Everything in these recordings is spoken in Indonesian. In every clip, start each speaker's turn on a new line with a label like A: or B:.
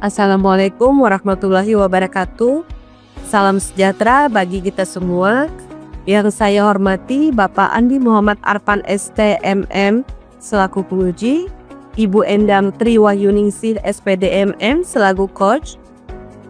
A: Assalamualaikum warahmatullahi wabarakatuh. Salam sejahtera bagi kita semua. Yang saya hormati Bapak Andi Muhammad Arfan STMM selaku penguji, Ibu Endang Triwahyuningsih SPDMM selaku coach,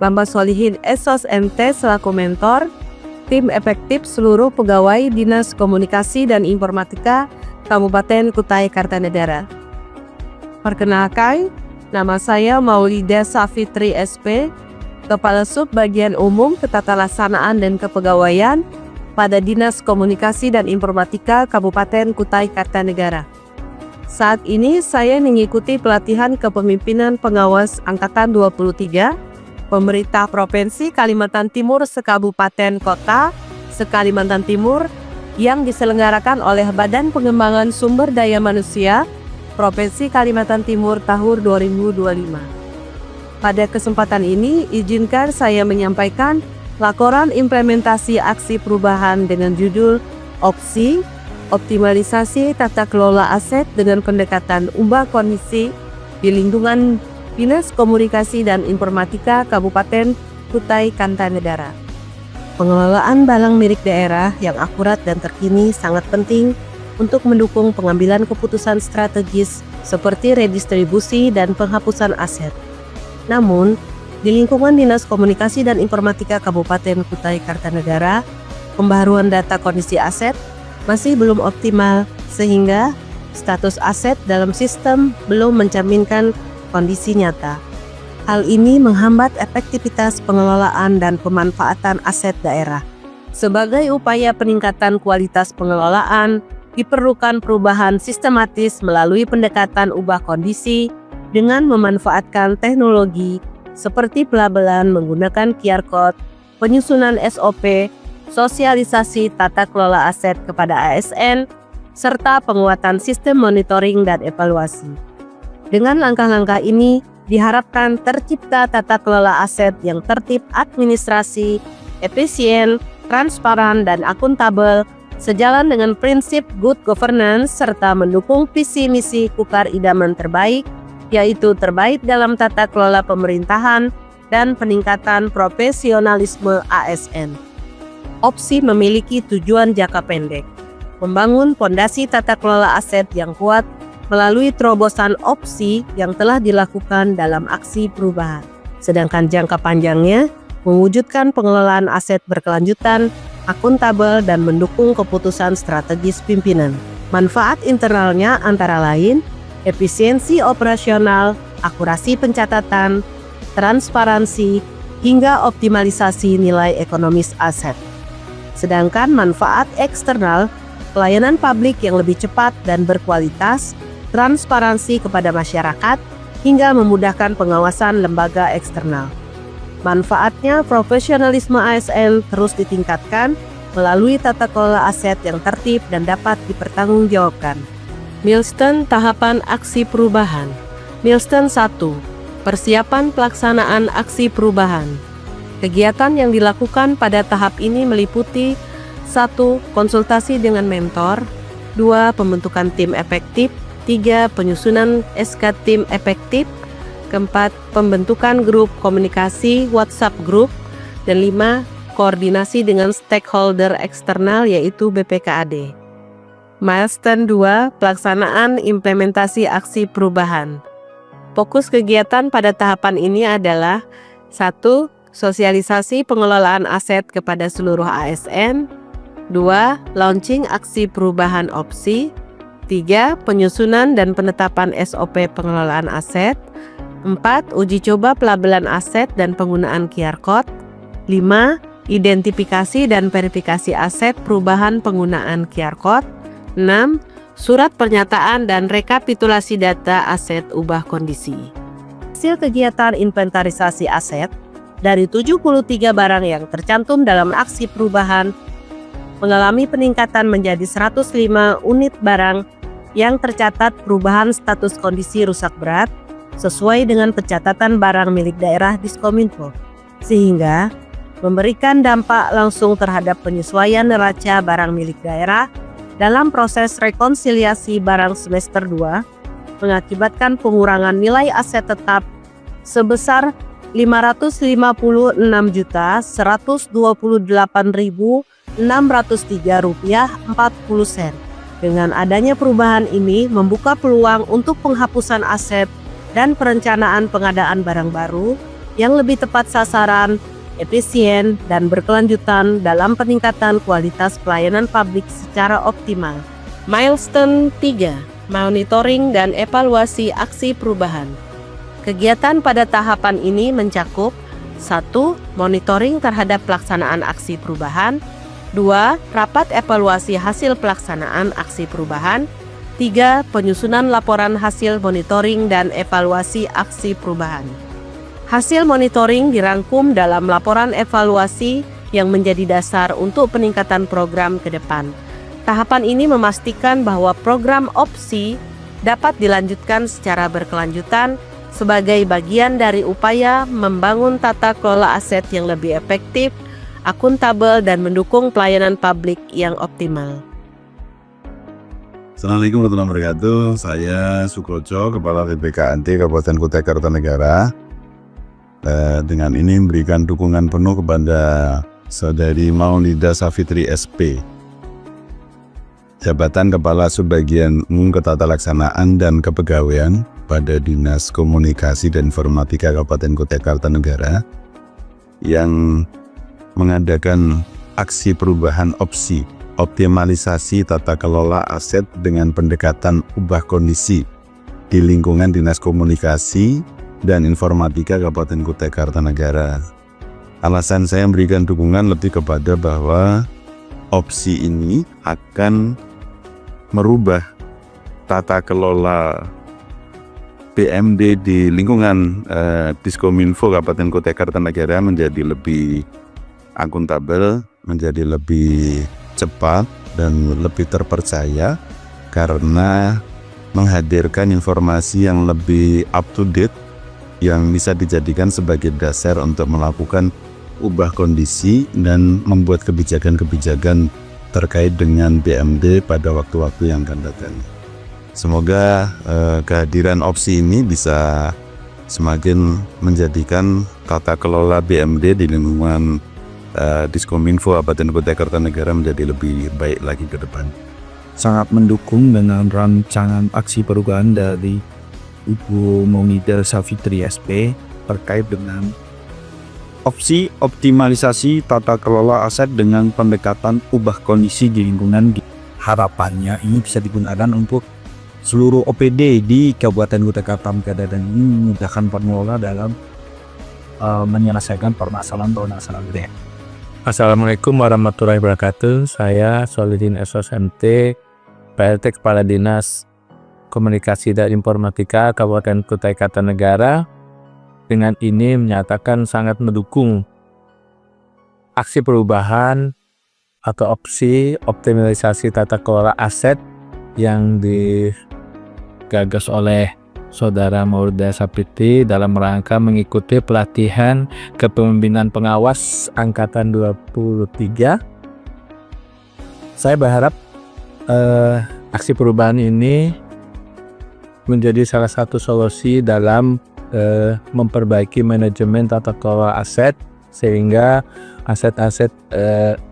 A: Bambang Solihin Esos MT selaku mentor, tim efektif seluruh pegawai Dinas Komunikasi dan Informatika Kabupaten Kutai Kartanegara. Perkenalkan, nama saya Maulida Safitri SP, Kepala Sub Bagian Umum Ketatalaksanaan dan Kepegawaian pada Dinas Komunikasi dan Informatika Kabupaten Kutai Kartanegara. Saat ini saya mengikuti pelatihan kepemimpinan pengawas Angkatan 23, Pemerintah Provinsi Kalimantan Timur Sekabupaten Kota, Sekalimantan Timur yang diselenggarakan oleh Badan Pengembangan Sumber Daya Manusia Provinsi Kalimantan Timur tahun 2025. Pada kesempatan ini, izinkan saya menyampaikan laporan implementasi aksi perubahan dengan judul Opsi, Optimalisasi Tata Kelola Aset dengan Pendekatan Ubah Kondisi di Lingkungan Dinas Komunikasi dan Informatika Kabupaten Kutai Kartanegara. Pengelolaan barang milik daerah yang akurat dan terkini sangat penting untuk mendukung pengambilan keputusan strategis seperti redistribusi dan penghapusan aset. Namun, di lingkungan Dinas Komunikasi dan Informatika Kabupaten Kutai Kartanegara, pembaharuan data kondisi aset masih belum optimal sehingga status aset dalam sistem belum mencerminkan kondisi nyata. Hal ini menghambat efektivitas pengelolaan dan pemanfaatan aset daerah. Sebagai upaya peningkatan kualitas pengelolaan, diperlukan perubahan sistematis melalui pendekatan ubah kondisi dengan memanfaatkan teknologi seperti pelabelan menggunakan QR Code, penyusunan SOP, sosialisasi tata kelola aset kepada ASN, serta penguatan sistem monitoring dan evaluasi. Dengan langkah-langkah ini, diharapkan tercipta tata kelola aset yang tertib administrasi, efisien, transparan, dan akuntabel, sejalan dengan prinsip good governance serta mendukung visi misi Kukar Idaman Terbaik, yaitu terbaik dalam tata kelola pemerintahan dan peningkatan profesionalisme ASN. Opsi memiliki tujuan jangka pendek, membangun fondasi tata kelola aset yang kuat melalui terobosan opsi yang telah dilakukan dalam aksi perubahan. Sedangkan jangka panjangnya, mewujudkan pengelolaan aset berkelanjutan, akuntabel, dan mendukung keputusan strategis pimpinan. Manfaat internalnya antara lain efisiensi operasional, akurasi pencatatan, transparansi, hingga optimalisasi nilai ekonomis aset. Sedangkan manfaat eksternal, pelayanan publik yang lebih cepat dan berkualitas, transparansi kepada masyarakat, hingga memudahkan pengawasan lembaga eksternal. Manfaatnya profesionalisme ASN terus ditingkatkan melalui tata kelola aset yang tertib dan dapat dipertanggungjawabkan. Milestone tahapan aksi perubahan. Milestone 1. Persiapan pelaksanaan aksi perubahan. Kegiatan yang dilakukan pada tahap ini meliputi 1. Konsultasi dengan mentor, 2. Pembentukan tim efektif, 3. Penyusunan SK tim efektif, 4. Pembentukan grup komunikasi WhatsApp group, dan 5. Koordinasi dengan stakeholder eksternal yaitu BPKAD. Milestone 2, pelaksanaan implementasi aksi perubahan. Fokus kegiatan pada tahapan ini adalah 1. Sosialisasi pengelolaan aset kepada seluruh ASN, 2. Launching aksi perubahan opsi, 3. Penyusunan dan penetapan SOP pengelolaan aset, 4. Uji coba pelabelan aset dan penggunaan QR Code, 5. Identifikasi dan verifikasi aset perubahan penggunaan QR Code, 6. Surat pernyataan dan rekapitulasi data aset ubah kondisi. Hasil kegiatan inventarisasi aset dari 73 barang yang tercantum dalam aksi perubahan mengalami peningkatan menjadi 105 unit barang yang tercatat perubahan status kondisi rusak berat sesuai dengan pencatatan barang milik daerah Diskominfo, sehingga memberikan dampak langsung terhadap penyesuaian neraca barang milik daerah dalam proses rekonsiliasi barang semester 2, mengakibatkan pengurangan nilai aset tetap sebesar Rp556.128.603,40. Dengan adanya perubahan ini membuka peluang untuk penghapusan aset dan perencanaan pengadaan barang baru yang lebih tepat sasaran, efisien, dan berkelanjutan dalam peningkatan kualitas pelayanan publik secara optimal. Milestone 3. Monitoring dan evaluasi aksi perubahan. Kegiatan pada tahapan ini mencakup 1. Monitoring terhadap pelaksanaan aksi perubahan, 2. Rapat evaluasi hasil pelaksanaan aksi perubahan, 3. Penyusunan laporan hasil monitoring dan evaluasi aksi perubahan. Hasil monitoring dirangkum dalam laporan evaluasi yang menjadi dasar untuk peningkatan program ke depan. Tahapan ini memastikan bahwa program opsi dapat dilanjutkan secara berkelanjutan sebagai bagian dari upaya membangun tata kelola aset yang lebih efektif, akuntabel, dan mendukung pelayanan publik yang optimal.
B: Assalamualaikum warahmatullahi wabarakatuh. Saya Sukoco, Kepala BPKANT Kabupaten Kutai Kartanegara. Dengan ini memberikan dukungan penuh kepada Saudari Maulida Safitri SP, Jabatan Kepala Subbagian Umum Ketatalaksanaan dan Kepegawaian pada Dinas Komunikasi dan Informatika Kabupaten Kutai Kartanegara, yang mengadakan aksi perubahan opsi, optimalisasi tata kelola aset dengan pendekatan ubah kondisi di lingkungan Dinas Komunikasi dan Informatika Kabupaten Kutai Kartanegara. Alasan saya memberikan dukungan lebih kepada bahwa opsi ini akan merubah tata kelola BMD di lingkungan Diskominfo Kabupaten Kutai Kartanegara menjadi lebih akuntabel, menjadi lebih cepat dan lebih terpercaya karena menghadirkan informasi yang lebih up to date yang bisa dijadikan sebagai dasar untuk melakukan ubah kondisi dan membuat kebijakan-kebijakan terkait dengan BMD pada waktu-waktu yang akan datang. Semoga kehadiran opsi ini bisa semakin menjadikan tata kelola BMD di lingkungan Diskominfo Kabupaten Kutai Kartanegara menjadi lebih baik lagi ke depan.
C: Sangat mendukung dengan rancangan aksi perubahan dari Ibu Maulida Safitri SP terkait dengan opsi optimalisasi tata kelola aset dengan pendekatan ubah kondisi di lingkungan. Harapannya ini bisa digunakan untuk seluruh OPD di Kabupaten Kutai Kartanegara dan ini memudahkan pengelola dalam menyelesaikan permasalahan gede.
D: Assalamualaikum warahmatullahi wabarakatuh. Saya Solidin SOSMT, PLT Kepala Dinas Komunikasi dan Informatika Kabupaten Kutai Kartanegara. Dengan ini menyatakan sangat mendukung aksi perubahan atau opsi optimalisasi tata kelola aset yang digagas oleh Saudara Maulida Safitri dalam rangka mengikuti pelatihan kepemimpinan pengawas Angkatan 23. Saya berharap aksi perubahan ini menjadi salah satu solusi dalam memperbaiki manajemen tata kelola aset sehingga aset-aset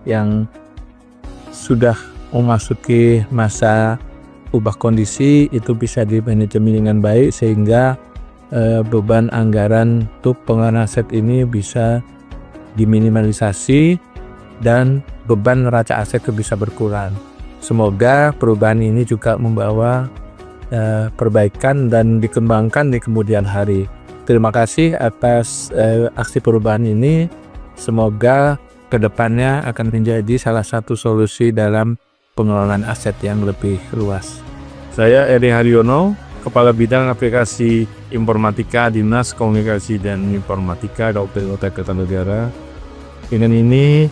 D: yang sudah memasuki masa ubah kondisi itu bisa dimanajemen dengan baik sehingga beban anggaran untuk pengelolaan aset ini bisa diminimalisasi dan beban neraca aset itu bisa berkurang. Semoga perubahan ini juga membawa perbaikan dan dikembangkan di kemudian hari. Terima kasih atas aksi perubahan ini. Semoga kedepannya akan menjadi salah satu solusi dalam pengelolaan aset yang lebih luas.
E: Saya Eri Haryono, Kepala Bidang Aplikasi Informatika Dinas Komunikasi dan Informatika Kabupaten Kutai Kartanegara. Dengan ini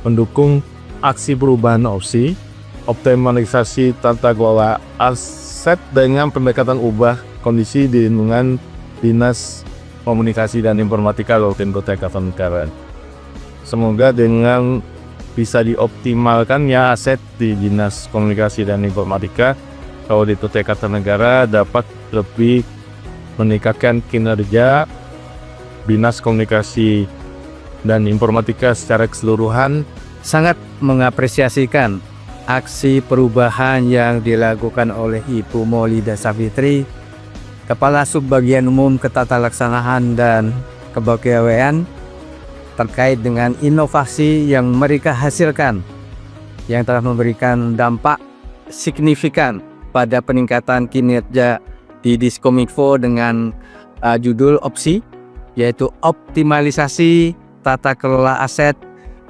E: mendukung aksi perubahan opsi, optimalisasi tata kelola aset dengan pendekatan ubah kondisi di lingkungan Dinas Komunikasi dan Informatika Kabupaten Kutai Kartanegara. Semoga dengan bisa dioptimalkannya aset di Dinas Komunikasi dan Informatika Kabupaten Kutai Kartanegara dapat lebih meningkatkan kinerja Dinas Komunikasi dan Informatika secara keseluruhan
D: sangat mengapresiasikan aksi perubahan yang dilakukan oleh Ibu Maulida Savitri, Kepala Subbagian Umum Ketatalaksanaan dan Kepegawaian, terkait dengan inovasi yang mereka hasilkan yang telah memberikan dampak signifikan pada peningkatan kinerja di Diskominfo dengan judul opsi, yaitu optimalisasi tata kelola aset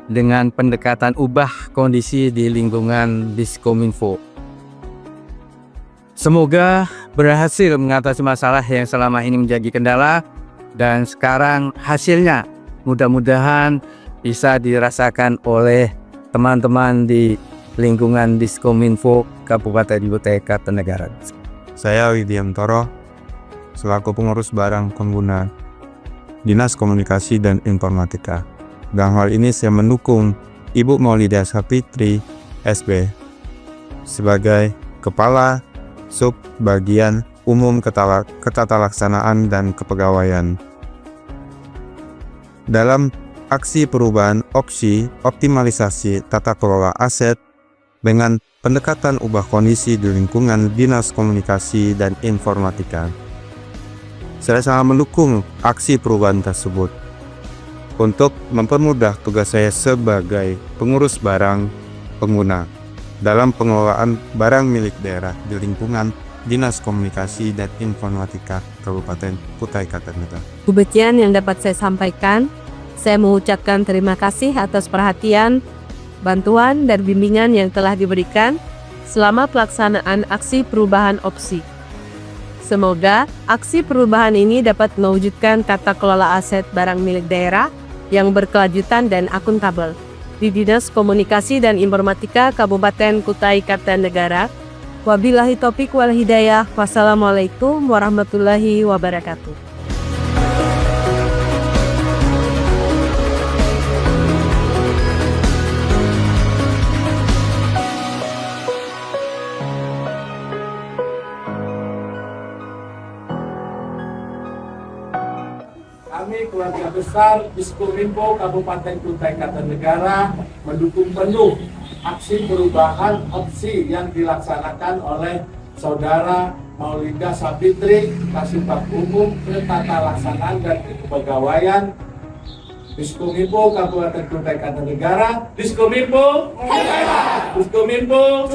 D: dengan pendekatan ubah kondisi di lingkungan Diskominfo. Semoga berhasil mengatasi masalah yang selama ini menjadi kendala, dan sekarang hasilnya mudah-mudahan bisa dirasakan oleh teman-teman di lingkungan Diskominfo Kabupaten Kutai Kartanegara.
F: Saya Widiantoro, selaku pengurus barang pengguna Dinas Komunikasi dan Informatika. Dalam hal ini saya mendukung Ibu Maulida Savitri SB sebagai Kepala Subbagian Umum Ketatalaksanaan dan Kepegawaian. Dalam aksi perubahan opsi optimalisasi tata kelola aset dengan pendekatan ubah kondisi di lingkungan Dinas Komunikasi dan Informatika. Saya sangat mendukung aksi perubahan tersebut untuk mempermudah tugas saya sebagai pengurus barang pengguna dalam pengelolaan barang milik daerah di lingkungan Dinas Komunikasi dan Informatika Kabupaten Kutai Kartanegara.
A: Demikian yang dapat saya sampaikan. Saya mengucapkan terima kasih atas perhatian, bantuan, dan bimbingan yang telah diberikan selama pelaksanaan aksi perubahan opsi. Semoga aksi perubahan ini dapat mewujudkan tata kelola aset barang milik daerah yang berkelanjutan dan akuntabel di Dinas Komunikasi dan Informatika Kabupaten Kutai Kartanegara. Wabillahi taufiq wal hidayah. Wassalamualaikum warahmatullahi wabarakatuh.
E: Kami keluarga besar Diskominfo Kabupaten Kutai Kartanegara mendukung penuh aksi perubahan opsi yang dilaksanakan oleh Saudara Maulida Savitri, Kasubag Umum Ketatalaksanaan dan Kepegawaian Diskominfo Kabupaten Kutai Kartanegara. Diskominfo, Diskominfo,